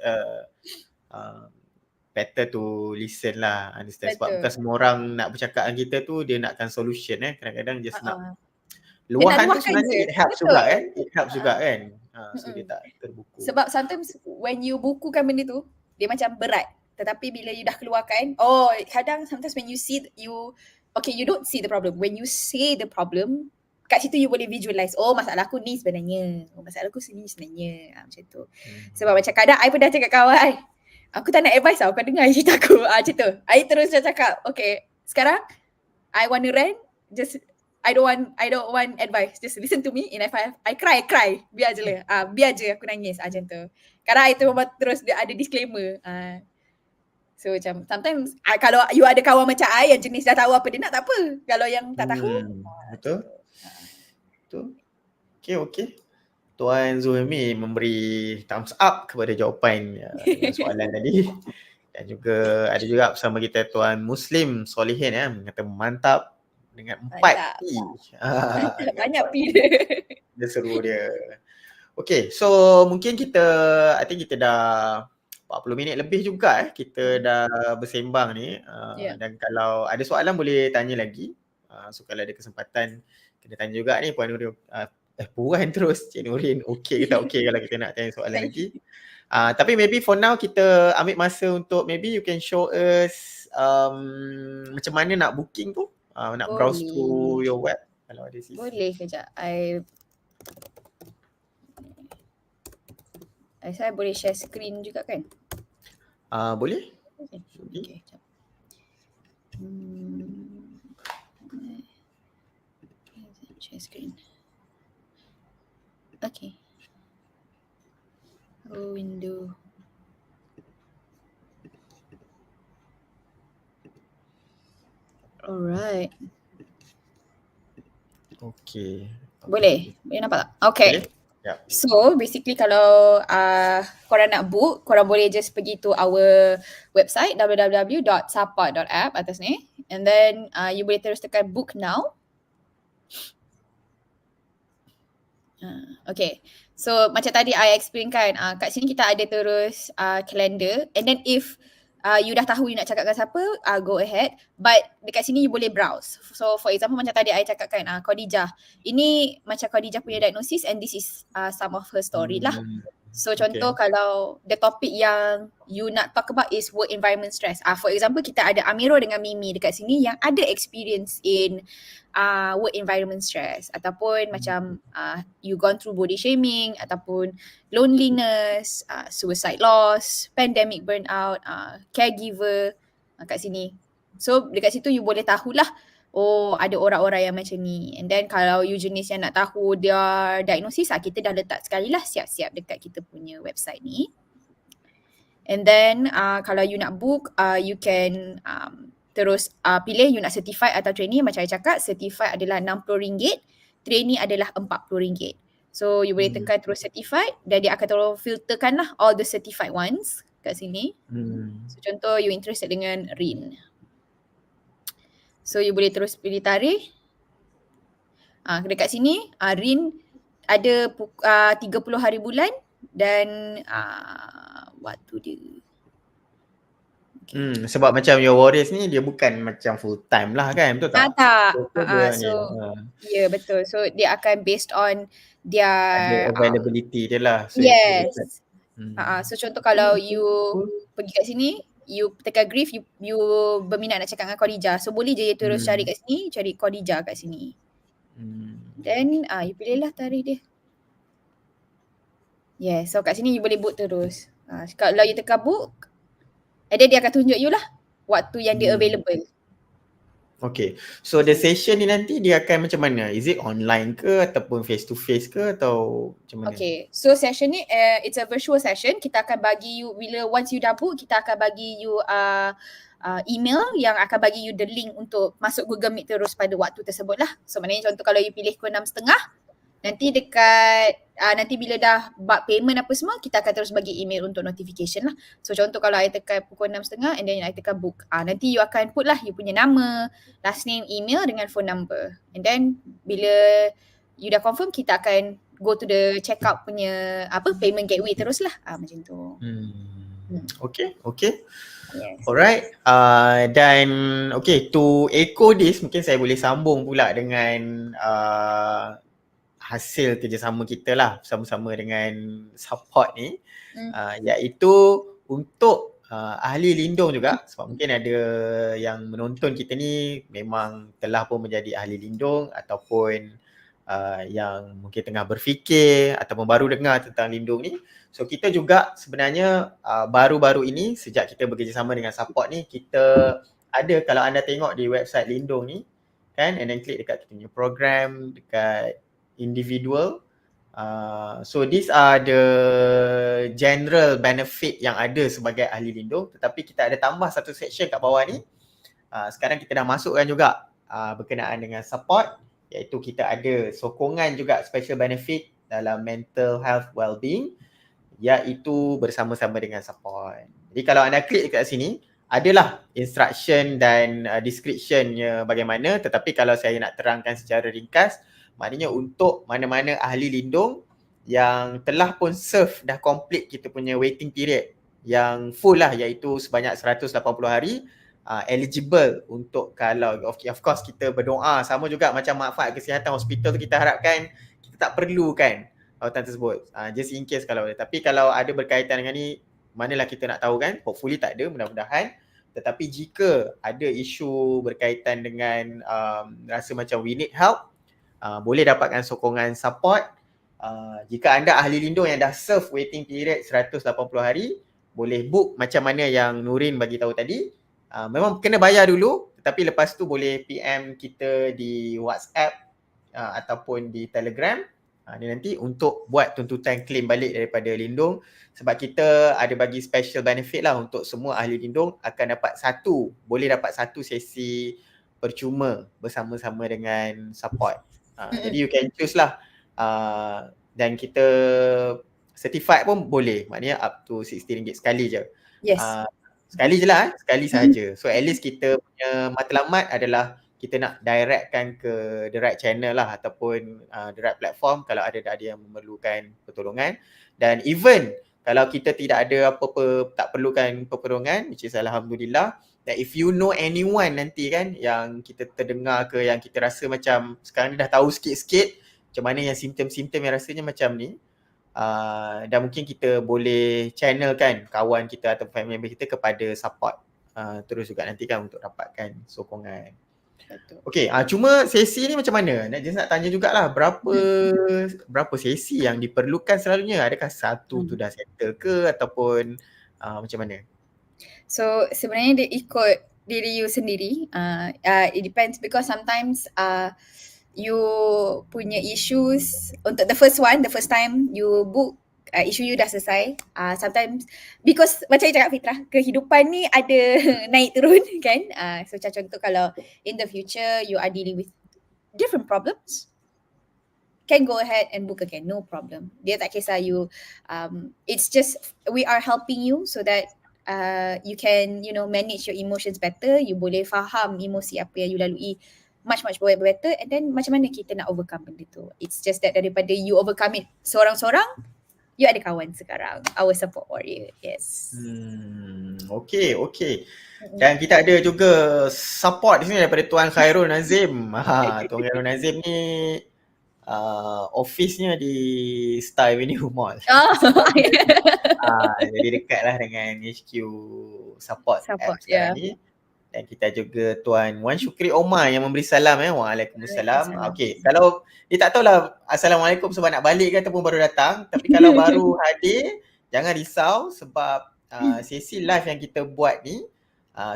better to listen lah, understand. Sebab bukan semua orang nak bercakap dengan kita tu dia nakkan solution. Kadang-kadang just nak luahan tu sebenarnya it helps juga it helps juga kan. So dia tak terbuku. Sebab sometimes when you bukukan benda tu, dia macam berat. Tetapi bila you dah keluarkan, kadang sometimes when you you don't see the problem. When you say the problem, kat situ you boleh visualize, masalah aku ni sebenarnya. Masalah aku sini sebenarnya. Macam tu. Sebab macam kadang I pernah cakap kawan, aku tak nak advice tau, kau dengar cerita aku. Macam tu. I terus cakap, okay, sekarang I want to rant, just I don't want advice. Just listen to me, and if I cry. Biar je lah. Biar je aku nangis. Macam tu. Kadang I terus ada disclaimer. So macam sometimes kalau you ada kawan macam I yang jenis dah tahu apa dia nak, tak apa. Kalau yang tak tahu. Betul. Okay. Tuan Zuhmi memberi thumbs up kepada jawapan soalan tadi. Dan juga ada juga bersama kita Tuan Muslim Solihin mengata mantap dengan 4 P. Banyak P dia seru dia. Okay, so mungkin I think kita dah 40 minit lebih juga kita dah bersembang ni. Dan kalau ada soalan boleh tanya lagi. So kalau ada kesempatan kita tanya juga ni Puan Nureen, Puan terus Cik Nureen, okey ke tak okey kalau kita nak tanya soalan lagi. Tapi maybe for now kita ambil masa untuk maybe you can show us macam mana nak booking tu. Nak browse through your web kalau ada sisi. Boleh kejap. Saya boleh share screen juga kan? Boleh? Okay. Share screen. Okay. Window. Alright. Okay. Boleh nampak tak? Okay. Boleh? Yeah. So basically kalau korang nak book, korang boleh just pergi to our website www.sapot.app atas ni, and then you boleh terus tekan book now, Okay, so macam tadi I explain kan, kat sini kita ada terus calendar, and then if you dah tahu you nak cakap dengan siapa, go ahead. But dekat sini you boleh browse. So for example macam tadi I cakap kan, Khadijah. Ini macam Khadijah punya diagnosis and this is some of her story lah. So contoh kalau the topic yang you nak talk about is work environment stress. For example kita ada Amiro dengan Mimi dekat sini yang ada experience in work environment stress ataupun macam you gone through body shaming ataupun loneliness, suicide loss, pandemic burnout, caregiver kat sini. So dekat situ you boleh tahulah oh ada orang-orang yang macam ni. And then kalau you jenis yang nak tahu dia diagnosis, kita dah letak sekali lah siap-siap dekat kita punya website ni. And then kalau you nak book, you can terus pilih you nak certified atau trainee. Macam saya cakap, certified adalah RM60, trainee adalah RM40. So you boleh tekan terus certified dan dia akan terus filterkan lah all the certified ones kat sini. So contoh you interested dengan RIN. So you boleh terus pilih tarikh. Dekat sini RIN ada 30 hari bulan dan waktu dia. Sebab macam your warriors ni dia bukan macam full time lah kan, betul tak? Tak. Dia betul. So dia akan based on dia availability dia lah. So yes. So contoh kalau you pergi kat sini, you tekan grief, you berminat nak cakap dengan Khadijah. So boleh je you terus cari kat sini, cari Khadijah kat sini. Then you pilih lah tarikh dia. So kat sini you boleh book terus. Kalau you tekan book, and then dia akan tunjuk you lah waktu yang dia available. Okay. So the session ni nanti dia akan macam mana? Is it online ke ataupun face to face ke atau macam mana? Okay. So session ni it's a virtual session. Kita akan bagi you bila once you dah book, kita akan bagi you email yang akan bagi you the link untuk masuk Google Meet terus pada waktu tersebut lah. So maknanya contoh kalau you pilih pukul 6.30, nanti dekat nanti bila dah buat payment apa semua, kita akan terus bagi email untuk notification lah. So contoh kalau I tekan pukul 6.30 and then I tekan book, nanti you akan put lah you punya nama, last name, email dengan phone number. And then bila you dah confirm, kita akan go to the checkout punya payment gateway terus lah. Macam tu. Okay. Yes. Alright. Dan okay, to echo this, mungkin saya boleh sambung pula dengan hasil kerjasama kita lah bersama-sama dengan support ni, iaitu untuk ahli lindung juga, sebab mungkin ada yang menonton kita ni memang telah pun menjadi ahli lindung ataupun yang mungkin tengah berfikir ataupun baru dengar tentang lindung ni. So kita juga sebenarnya baru-baru ini sejak kita bekerjasama dengan support ni, kita ada, kalau anda tengok di website lindung ni kan, and then klik dekat kita punya program, dekat individual. So these are the general benefit yang ada sebagai ahli lindung, tetapi kita ada tambah satu section kat bawah ni. Sekarang kita dah masukkan juga berkenaan dengan support, iaitu kita ada sokongan juga special benefit dalam mental health well-being, iaitu bersama-sama dengan support. Jadi kalau anda klik kat sini, adalah instruction dan descriptionnya bagaimana, tetapi kalau saya nak terangkan secara ringkas, maknanya untuk mana-mana ahli lindung yang telah pun serve dah complete kita punya waiting period yang full lah, iaitu sebanyak 180 hari, eligible untuk, kalau of course kita berdoa sama juga macam manfaat kesihatan hospital tu, kita harapkan kita tak perlu kan rawatan tersebut, just in case kalau ada. Tapi kalau ada berkaitan dengan ni, manalah kita nak tahu kan, hopefully tak ada, mudah-mudahan. Tetapi jika ada isu berkaitan dengan rasa macam we need help, boleh dapatkan sokongan support. Jika anda ahli lindung yang dah serve waiting period 180 hari, boleh book macam mana yang Nureen bagi tahu tadi. Memang kena bayar dulu, tetapi lepas tu boleh PM kita di WhatsApp ataupun di Telegram. Ni nanti untuk buat tuntutan claim balik daripada lindung, sebab kita ada bagi special benefit lah untuk semua ahli lindung, akan dapat boleh dapat satu sesi percuma bersama-sama dengan support. Jadi you can choose lah, dan kita certified pun boleh, maknanya up to RM60 sekali je. Yes. Sekali je lah, sekali sahaja. So at least kita punya matlamat adalah kita nak directkan ke the right channel lah ataupun the right platform kalau ada yang memerlukan pertolongan. Dan even kalau kita tidak ada apa-apa, tak perlukan pertolongan, which is alhamdulillah, that if you know anyone nanti kan yang kita terdengar ke, yang kita rasa macam sekarang ni dah tahu sikit-sikit macam mana yang simptom-simptom yang rasanya macam ni, dan mungkin kita boleh channelkan kawan kita atau family member kita kepada support terus juga nanti kan untuk dapatkan sokongan. Betul. Okey, cuma sesi ni macam mana? Nak tanya jugalah berapa sesi yang diperlukan selalunya? Adakah satu tu dah settle ke ataupun macam mana? So sebenarnya dia ikut diri you sendiri. It depends because sometimes you punya issues untuk the first time you book, issue you dah selesai. Sometimes because macam saya cakap Fitrah, kehidupan ni ada naik turun kan. So macam contoh kalau in the future you are dealing with different problems, can go ahead and book again, no problem. Dia tak kisah you, it's just we are helping you so that you can manage your emotions better. You boleh faham emosi apa yang you lalui much better, and then macam mana kita nak overcome benda tu. It's just that daripada you overcome it seorang-seorang, you ada kawan sekarang, our support warrior. Yes. Okay. Dan kita ada juga support di sini daripada Tuan Khairul Nazim. Tuan Khairul Nazim ni office-nya di Star Avenue Mall. Jadi dekatlah dengan HQ support app sekarang ni. Dan kita juga Tuan Wan Syukri Omar yang memberi salam. Waalaikumsalam. Okey, kalau dia tak tahulah Assalamualaikum sebab nak balik ke ataupun baru datang. Tapi kalau baru hadir, jangan risau sebab sesi live yang kita buat ni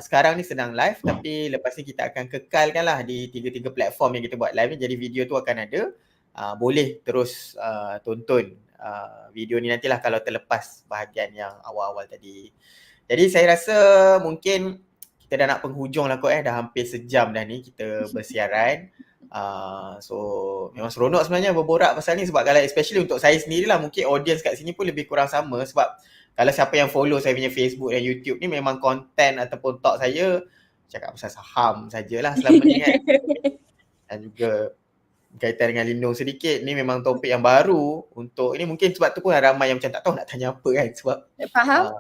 sekarang ni sedang live, tapi lepas ni kita akan kekalkan lah di 3 platform yang kita buat live ni. Jadi video tu akan ada. Boleh terus tonton video ni nantilah kalau terlepas bahagian yang awal-awal tadi. Jadi saya rasa mungkin kita dah nak penghujung lah kot dah hampir sejam dah ni kita bersiaran. So memang seronok sebenarnya berborak pasal ni sebab kalau especially untuk saya sendirilah, mungkin audience kat sini pun lebih kurang sama sebab kalau siapa yang follow saya punya Facebook dan YouTube ni memang konten ataupun talk saya cakap pasal saham sajalah selama ni kan. Dan juga berkaitan dengan Lyndung sedikit, ni memang topik yang baru untuk ini, mungkin sebab tu pun ramai yang macam tak tahu nak tanya apa kan sebab faham?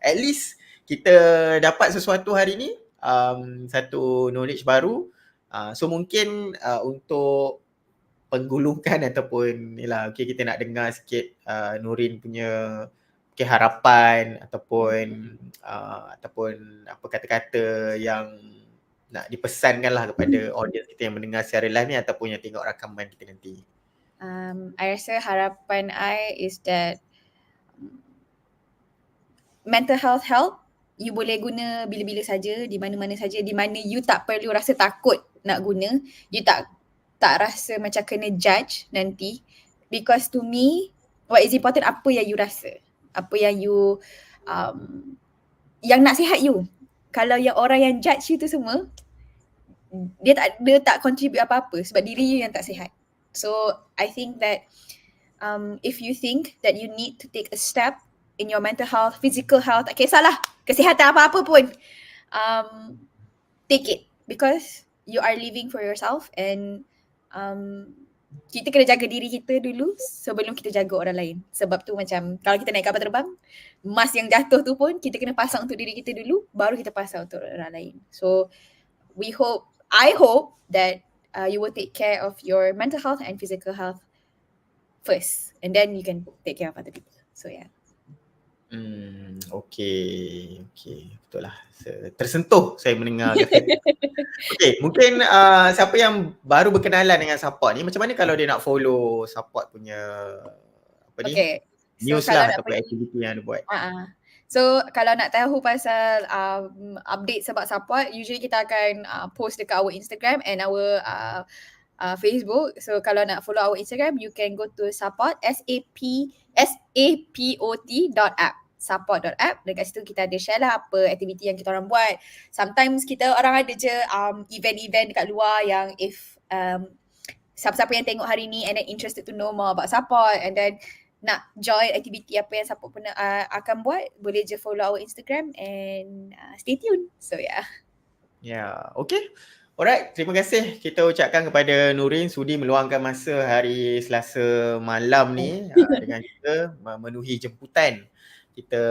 At least kita dapat sesuatu hari ni, satu knowledge baru. So mungkin untuk penggulungkan ataupun kita nak dengar sikit Nureen punya harapan ataupun apa kata-kata yang nak dipesankan lah kepada audience kita yang mendengar secara live ni ataupun yang tengok rakaman kita nanti. I rasa harapan I is that mental health help you boleh guna bila-bila saja, di mana-mana saja, di mana you tak perlu rasa takut nak guna, you tak rasa macam kena judge nanti, because to me what is important apa yang you rasa, apa yang you yang nak sihat you. Kalau yang orang yang judge you tu semua, dia tak contribute apa-apa sebab diri you yang tak sihat. So I think that if you think that you need to take a step in your mental health, physical health, tak kisahlah kesihatan apa-apa pun, take it, because you are living for yourself, and kita kena jaga diri kita dulu sebelum kita jaga orang lain. Sebab tu macam kalau kita naik kapal terbang, mask yang jatuh tu pun kita kena pasang untuk diri kita dulu, baru kita pasang untuk orang lain. So I hope that you will take care of your mental health and physical health first, and then you can take care of other people. So yeah. Okay. Betul lah. Tersentuh saya mendengar kata. Okay, mungkin siapa yang baru berkenalan dengan support ni, macam mana kalau dia nak follow support punya news lah ataupun aktiviti yang dia buat? So kalau nak tahu pasal update sebab support, usually kita akan post dekat our Instagram and our Facebook. So kalau nak follow our Instagram, you can go to support sapot.app, support.app. Dekat situ kita ada share lah apa aktiviti yang kita orang buat. Sometimes kita orang ada je event-event dekat luar yang if siapa-siapa yang tengok hari ni and then interested to know more about support and then nak join aktiviti apa yang support pernah akan buat, boleh je follow our Instagram and stay tuned. So yeah. Yeah, okay. Alright, terima kasih kita ucapkan kepada Nureen sudi meluangkan masa hari Selasa malam ni dengan kita memenuhi jemputan kita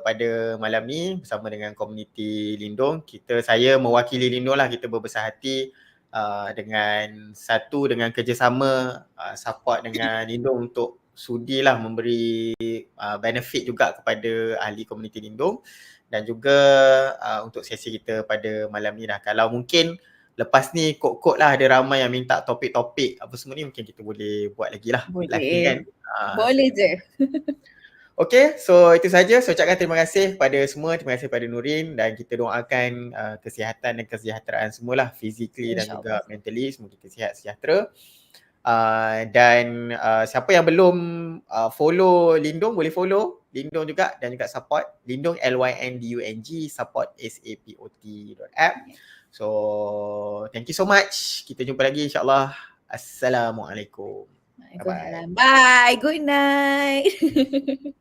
pada malam ni bersama dengan komuniti Lyndung. Saya mewakili Lyndung lah, kita berbesar hati dengan kerjasama support dengan Lyndung untuk sudilah memberi benefit juga kepada ahli komuniti Lyndung dan juga untuk sesi kita pada malam ni dah. Kalau mungkin lepas ni kod-kod lah ada ramai yang minta topik-topik apa semua ni, mungkin kita boleh buat lagi lah live ni kan. Boleh je. Okay, so itu saja. So ucapkan terima kasih pada semua, terima kasih pada Nureen dan kita doakan kesihatan dan kesejahteraan semualah, physically dan juga mentally, semoga kita sihat sejahtera. Dan siapa yang belum follow Lyndung, boleh follow Lyndung juga dan juga support Lyndung LYNDUNG, support SAPOT.app. So thank you so much. Kita jumpa lagi insyaAllah. Assalamualaikum. Bye. Good night.